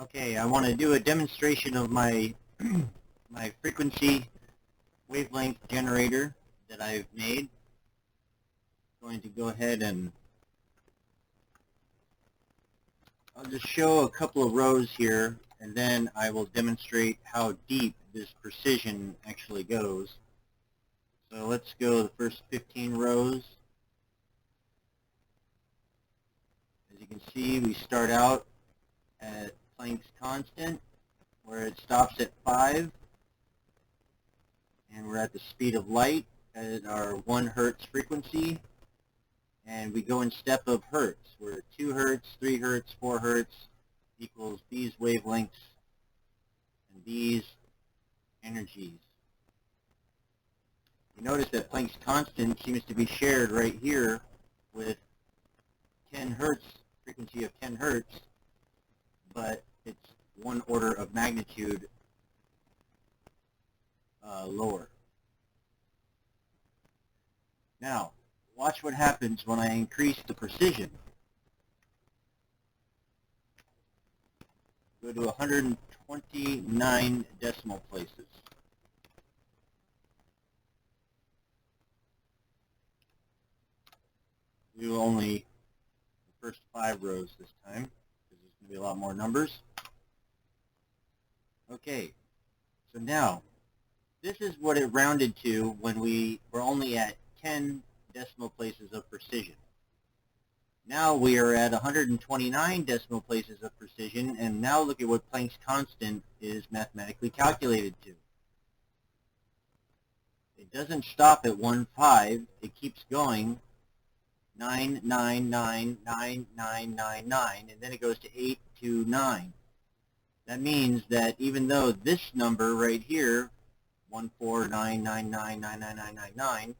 Okay, I want to do a demonstration of my my frequency wavelength generator that I've made. I'm going to go ahead and I'll just show a couple of rows here, and then I will demonstrate how deep this precision actually goes. So let's go the first 15 rows. As you can see, we start out at Planck's constant, where it stops at 5, and we're at the speed of light at our 1 hertz frequency, and we go in step of hertz. We're at 2 hertz, 3 hertz, 4 hertz equals these wavelengths and these energies. You notice that Planck's constant seems to be shared right here with 10 hertz, frequency of 10 hertz, but it's 1 order of magnitude lower. Now, watch what happens when I increase the precision. Go to 129 decimal places. Do only the first 5 rows this time, because there's going to be a lot more numbers. Okay, so now, this is what it rounded to when we were only at 10 decimal places of precision. Now we are at 129 decimal places of precision, and now look at what Planck's constant is mathematically calculated to. It doesn't stop at 1.5, it keeps going 9999999, and then it goes to 829. That means that even though this number right here, 149999999,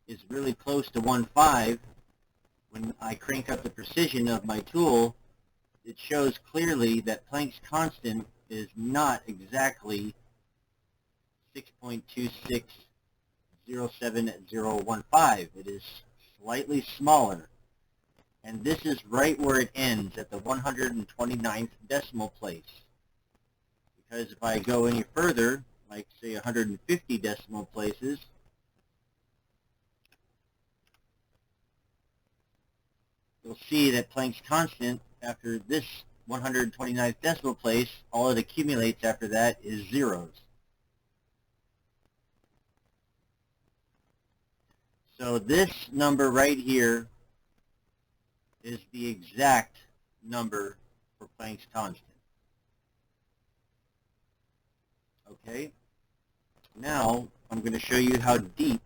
is really close to 1.5, when I crank up the precision of my tool, it shows clearly that Planck's constant is not exactly 6.2607015. It is slightly smaller. And this is right where it ends, at the 129th decimal place. Because if I go any further, like say 150 decimal places, you'll see that Planck's constant, after this 129th decimal place, all it accumulates after that is zeros. So this number right here is the exact number for Planck's constant. Okay, now I'm going to show you how deep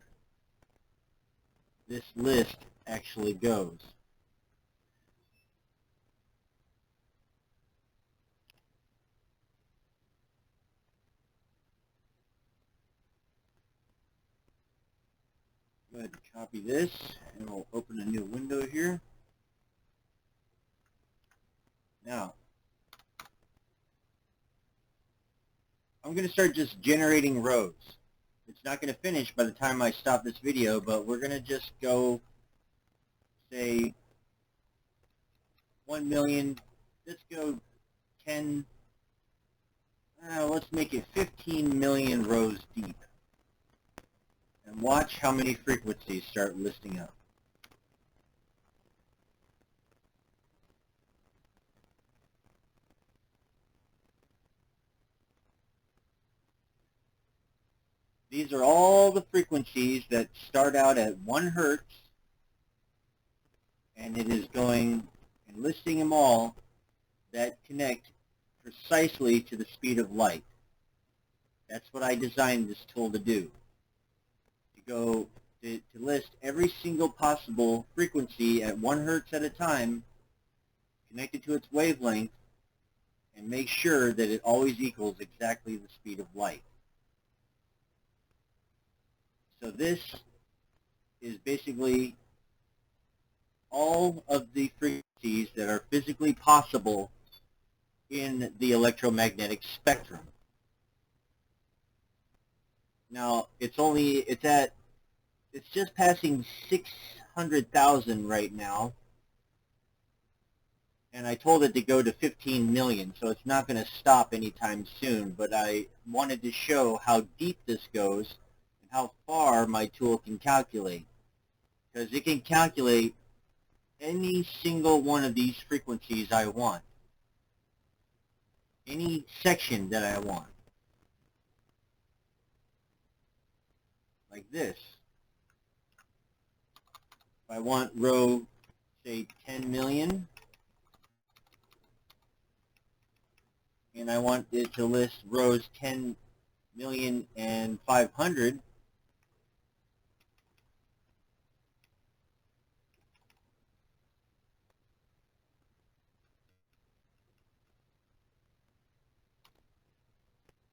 this list actually goes. Go ahead and copy this, and we'll open a new window here. Now, I'm going to start just generating rows. It's not going to finish by the time I stop this video, but we're going to just go, say, 1 million. Let's go 10, let's make it 15 million rows deep. And watch how many frequencies start listing up. These are all the frequencies that start out at 1 hertz, and it is going and listing them all that connect precisely to the speed of light. That's what I designed this tool to do. To list every single possible frequency at 1 hertz at a time, connected to its wavelength, and make sure that it always equals exactly the speed of light. So this is basically all of the frequencies that are physically possible in the electromagnetic spectrum. Now, it's just passing 600,000 right now, and I told it to go to 15 million, so it's not going to stop anytime soon, but I wanted to show how deep this goes and how far my tool can calculate, because it can calculate any single one of these frequencies I want, any section that I want, like this. If I want row, say 10 million, and I want it to list rows 10 million and 500,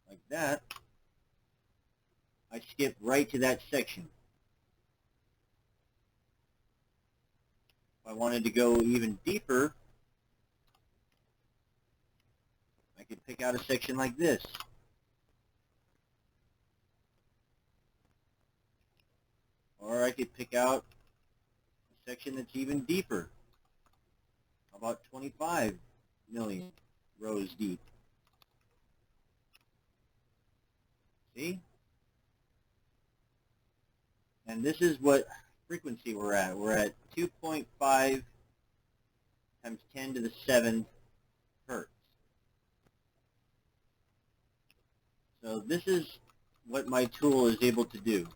like that, I skip right to that section. If I wanted to go even deeper, I could pick out a section like this. Or I could pick out a section that's even deeper. How about 25 million rows deep? See? And this is what frequency we're at. We're at 2.5 times 10 to the 7th hertz. So this is what my tool is able to do.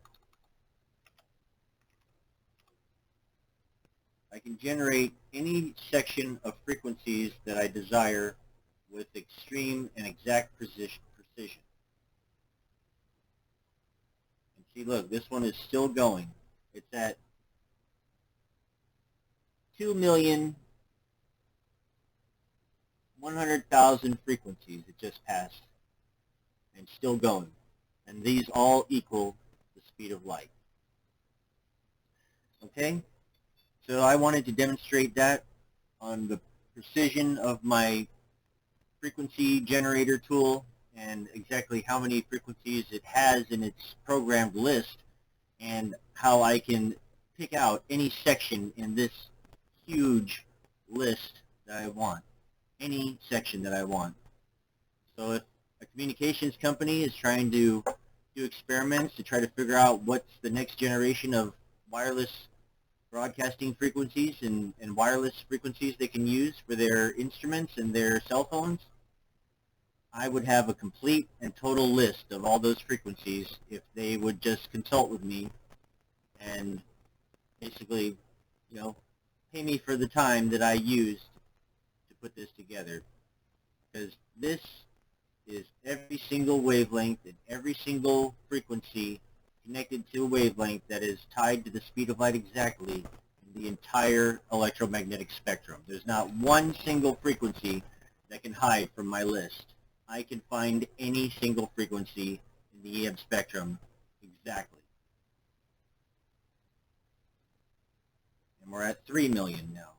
I can generate any section of frequencies that I desire with extreme and exact precision. And see, look, this one is still going. It's at 2,100,000 frequencies it just passed, and still going. And these all equal the speed of light. Okay? So I wanted to demonstrate that on the precision of my frequency generator tool and exactly how many frequencies it has in its programmed list, and how I can pick out any section in this huge list that I want, any section that I want. So if a communications company is trying to do experiments to try to figure out what's the next generation of wireless broadcasting frequencies and wireless frequencies they can use for their instruments and their cell phones, I would have a complete and total list of all those frequencies if they would just consult with me and basically, you know, pay me for the time that I used to put this together. Because this is every single wavelength and every single frequency connected to a wavelength that is tied to the speed of light exactly in the entire electromagnetic spectrum. There's not one single frequency that can hide from my list. I can find any single frequency in the EM spectrum exactly. And we're at 3 million now.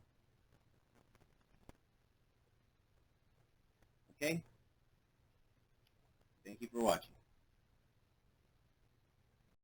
Okay? Thank you for watching.